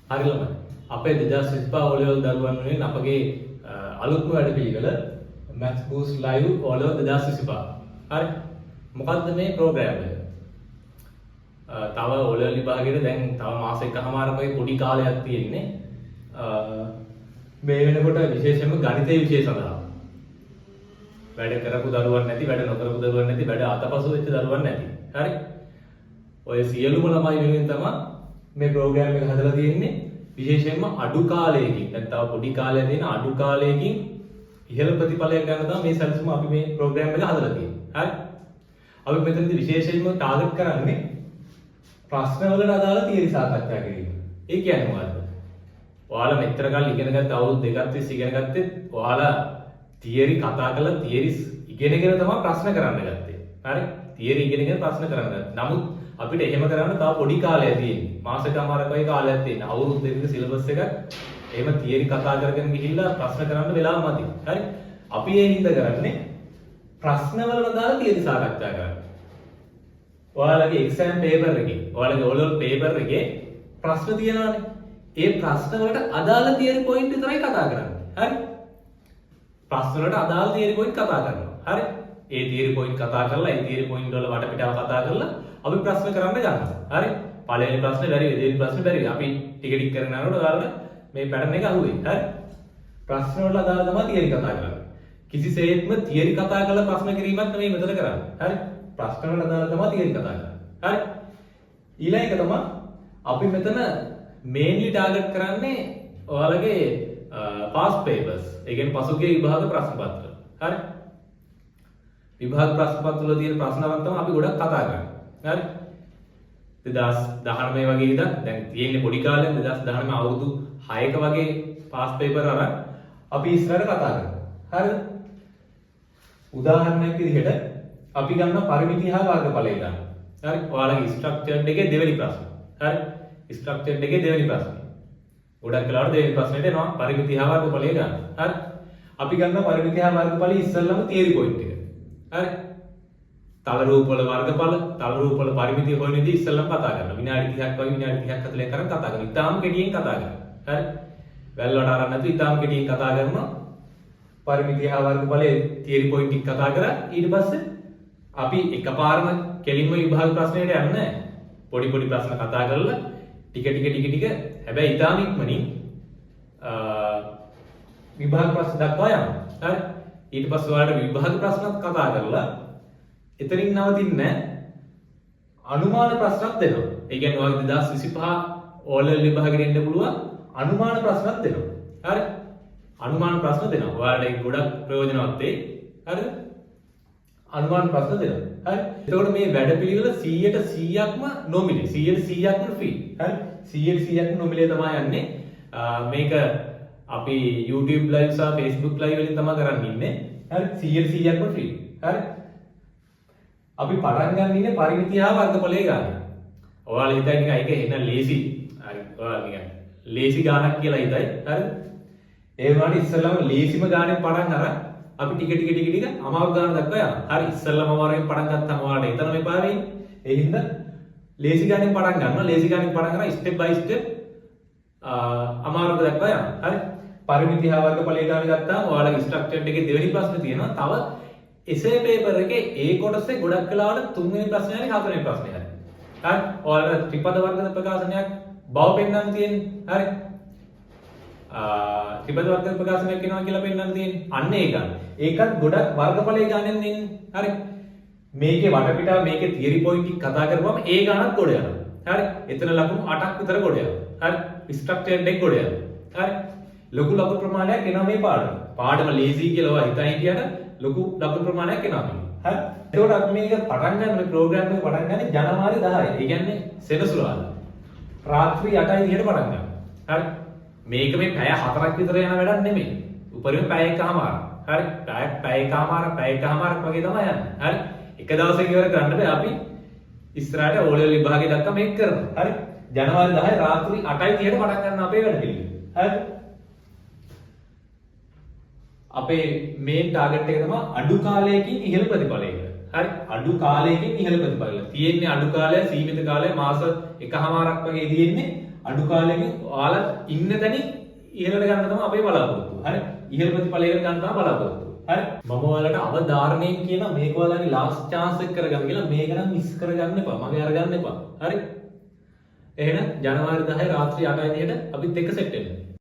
හරි ළමයි. අපේ 2025 O level දරුවන් වෙනුවෙන් අපගේ අලුත්ම වැඩපිළිවෙල Maths Boost Live O level 2025. හරි. මොකද්ද මේ ප්‍රෝග්‍රෑම් එක? තව O level විභාගයට දැන් තව මාස එකමාරක වගේ පොඩි කාලයක් තියෙන්නේ. මේ වෙනකොට විශේෂයෙන්ම ගණිතය විෂය සඳහා වැඩ කරපු දරුවන් නැති, වැඩ නොකරපු දරුවන් නැති, වැඩ අතපසු වෙච්ච දරුවන් නැති. හරි. ඔය සියලුම ළමයි වෙනුවෙන් තමයි මේ ප්‍රෝග්‍රෑම් එක හදලා තියෙන්නේ. විශේෂයෙන්ම අඩු කාලයකින් නැත්නම් පොඩි කාලයක් තියෙන අඩු කාලයකින් ඉහළ ප්‍රතිඵලයක් ගන්න තමයි මේ සැලසුම අපි මේ ප්‍රෝග්‍රෑම් එක හදලා තියෙන්නේ. හරි. අපි මෙතනදී විශේෂයෙන්ම ටාගට් කරන්නේ ප්‍රශ්න වලට අදාළ තියරි සාකච්ඡා කිරීම. ඒ කියන්නේ මොකද්ද? ඔයාලා මෙතර කල් ඉගෙන ගත්ත අවුරුදු දෙකක් තිස්සේ ඉගෙන ගත්තේ ඔයාලා තියරි කතා කරලා තියරි ඉගෙනගෙන තමයි ප්‍රශ්න කරන්න ගත්තේ. හරි? තියරි ඉගෙනගෙන ප්‍රශ්න කරන්න ගත්තා. නමුත් අපිට එහෙම කරන්න තව පොඩි කාලයක් තියෙනවා. මාසෙකමාරක වගේ කාලයක් තියෙනවා. අවුරුදු දෙකක සිලබස් එකක් එහෙම තියරි කතා කරගෙන ගිහිල්ලා ප්‍රශ්න කරන්න වෙලාව මදි. හරි? අපි ඒ හින්දා කරන්නේ ප්‍රශ්න වලට දාලා තියරි සාකච්ඡා කරන්න. ඔයාලගේ එක්සෑම් පේපර් එකේ, ඔයාලගේ O level පේපර් එකේ ප්‍රශ්න තියෙනවානේ. ඒ ප්‍රශ්න වලට අදාළ තියරි පොයින්ට් විතරයි කතා කරන්නේ. හරි? ප්‍රශ්න වලට අදාළ තියරි පොයින්ට් කතා කරනවා. හරි? ඒ තියරි පොයින්ට් කතා කරලා, ඒ තියරි පොයින්ට් වල වටපිටාව කතා කරලා අපි ප්‍රශ්න කරන්න ගන්නවා. හරි? පළවෙනි ප්‍රශ්නේ බැරි, දෙවෙනි ප්‍රශ්නේ බැරි. අපි ටික ටික කරගෙන යනකොට ඔයාලට මේ පැටර්න් එක අහුවෙයි. හරි? ප්‍රශ්න වලට අදාළ තමයි තියරි කතා කරන්නේ. කිසිසේත්ම තියරි කතා කරලා ප්‍රශ්න කිරීමක් නෙමෙයි මෙතන කරන්නේ. හරි? ප්‍රශ්න වලට අදාළ තමයි තියරි කතා කරන්නේ. හරි? ඊළඟ එක තමයි අපි මෙතන මේන්ලි ටාගට් කරන්නේ ඔයාලගේ පාස් පේපර්ස්. ඒ කියන්නේ පසුගිය විභාග ප්‍රශ්න පත්‍ර. හරි? විභාග ප්‍රශ්න පත්‍ර වල තියෙන ප්‍රශ්න වන් තමයි අපි ගොඩක් කතා කරන්නේ. හරි? 2019 වගේ ඉඳන් දැන් තියෙන්නේ පොඩි කාලේ 2019 අවුරුදු 6ක වගේ පාස් පේපර් අරන් අපි ඉස්සරහට කතා කරනවා. හරිද? උදාහරණයක් විදිහට අපි ගන්න පරිමිති හා වර්ගඵලය ගන්න. හරි? ඔයාලගේ ස්ට්‍රක්චර්ඩ් එකේ දෙවෙනි ප්‍රශ්න. හරි? ස්ට්‍රක්චර්ඩ් එකේ දෙවෙනි ප්‍රශ්නේ. ගොඩක් වෙලාවට දෙවෙනි ප්‍රශ්නෙට එනවා පරිමිති හා වර්ගඵලය ගන්න. හරි? අපි ගන්න පරිමිති හා වර්ගඵලය ඉස්සෙල්ලම තියරි පොයින්ට් එක. හරි? තල රූප වල වර්ගඵල, තල රූප වල පරිමිතිය හොයනදී ඉස්සෙල්ලම කතා කරනවා. විනාඩි 30ක් වගේ විනාඩි 30ක් 40ක් කරන් කතා කරනවා. ඉතාලම කෙටියෙන් කතා කරනවා. හරි? වැල් වලට අරන් නැතුව ඉතාලම කෙටියෙන් කතා කරනවා. පරිමිතිය හා වර්ගඵලයේ තියරි පොයින්ට් ටික කතා කරා. ඊට පස්සේ අපි එකපාරම කෙලින්ම විභාග ප්‍රශ්නෙට යන්නේ නැහැ. පොඩි පොඩි ප්‍රශ්න කතා කරලා ටික හැබැයි ඉතාම ඉක්මනින් විභාග ප්‍රශ්න දක්වා යනවා. හරි? ඊට පස්සේ ඔයාලට විභාග ප්‍රශ්නත් කතා කරලා එතනින් නවතින්නේ අනුමාන ප්‍රශ්නත් දෙනවා. ඒ කියන්නේ ඔයාලගේ 2025 O level විභාගෙට එන්න පුළුවන් අනුමාන ප්‍රශ්නත් දෙනවා. හරි? අනුමාන ප්‍රශ්න දෙනවා. ඔයාලට ඒක ගොඩක් ප්‍රයෝජනවත් වෙයි. හරිද? අනුමාන ප්‍රශ්න දෙනවා. හරි? එතකොට මේ වැඩපිළිවෙල 100%ක්ම නොමිලේ. 100%ක්ම ෆ්‍රී. හරි? 100%ක්ම නොමිලේ තමයි යන්නේ. මේක අපි YouTube live සහ Facebook live වලින් තමයි කරන් ඉන්නේ. හරි? 100%ක්ම ෆ්‍රී. හරි? අපි පටන් ගන්න ඉන්නේ පරිමිතිය හා වර්ගඵලය ගන්න. ඔයාලා හිතයි නිකන් ඒක එන ලේසි. හරි? ඔයාලා නිකන් ලේසි ගානක් කියලා හිතයි. හරි? ඒ වුණාට ඉස්සෙල්ලාම ලේසිම ගානෙන් පටන් අරන් අපි ටික අමාරු ගාන දක්වා යනවා. හරි? ඉස්සෙල්ලාම අමාරුවෙන් පටන් ගත්තාම ඔයාලට එතනම එපා වෙයි. ඒ හින්දා ලේසි ගානෙන් පටන් ගන්නවා. ලේසි ගානෙන් පටන් කරලා ස්ටෙප් බයි ස්ටෙප් අමාරුක දක්වා යනවා. හරි? පරිමිති හා වර්ගඵලය ගාන ගත්තාම ඔයාලගේ ස්ට්‍රක්චර්ඩ් එකේ දෙවෙනි ප්‍රශ්නේ තියෙනවා. තව එසේ පේපර් එකේ ඒ කොටසේ ගොඩක් වෙලාවට තුන්වෙනි ප්‍රශ්නේ හරි හතරවෙනි ප්‍රශ්නේ හරි. හරි? ඔයාලට ත්‍රිපද වර්ග ප්‍රකාශනයක් බව පෙන්නන්න තියෙන්නේ. හරි? ත්‍රිපද වර්ග ප්‍රකාශනයක් වෙනවා කියලා පෙන්නන්න තියෙන්නේ. අන්න ඒක. ඒකත් ගොඩක් වර්ගඵලයේ ගානෙන් එන්නේ. හරි? මේකේ වටපිටාව මේකේ තියරි පොයින්ට් ටික කතා කරපුවම ඒ ගානක් ගොඩ යනවා. හරි? එතන ලකුණු 8ක් විතර ගොඩ යනවා. හරි? ස්ට්‍රක්චර්ඩ් එක ගොඩ යනවා. හරි? ලොකු ලකුණු ප්‍රමාණයක් එනවා මේ පාඩම. පාඩම ලේසි කියලා ඔයා හිතා හිටියට ලොකු ලකුණු ප්‍රමාණයක් එනවා. හරි? එතකොට අපි මේක පටන් ගන්න මේ ප්‍රෝග්‍රෑම් එක පටන් ගන්නේ ජනවාරි 10. ඒ කියන්නේ සෙනසුරාදා. රාත්‍රී 8යි විදිහට පටන් ගන්නවා. හරි? මේක මේ පැය 4ක් විතර යන වැඩක් නෙමෙයි. උපරිම පැය එකමාරක්. හරි? පැය එකමාරක් වගේ තමයි යන්නේ. හරි? එක දවසක ඉවර කරන්න බෑ. අපි ඉස්සරහට O level විභාගය දක්වා මේක කරනවා. හරි? ජනවාරි 10 රාත්‍රී 8යි 30ට පටන් ගන්න අපේ වැඩ පිළිවෙල. හරි? අපේ මේන් ටාගට් එක තමයි අඩු කාලයකින් ඉහළ ප්‍රතිඵලයකට. හරි අඩු කාලයකින් ඉහළ ප්‍රතිඵල. තියෙන්නේ අඩු කාලය සීමිත කාලය මාස එකහමාරක් වගේ තියෙන්නේ අඩු කාලයකින් ඔයාලා ඉන්න තැනින් ඉහළට ගන්න තමයි අපේ බලාපොරොත්තුව. හරි ඉහළ ප්‍රතිඵලයකට ගන්න තමයි බලාපොරොත්තුව. හරි මම ඔයාලට අවධාරණයෙන් කියන මේක ඔයාලගේ ලාස්ට් chance එක කරගන්න කියලා මේක නම් මිස් කරගන්න එපා. මගේ අරගන්න එපා. හරි එහෙනම් ජනවාරි 10 රාත්‍රී 8:30ට අපිත් එක්ක සෙට් වෙන්න.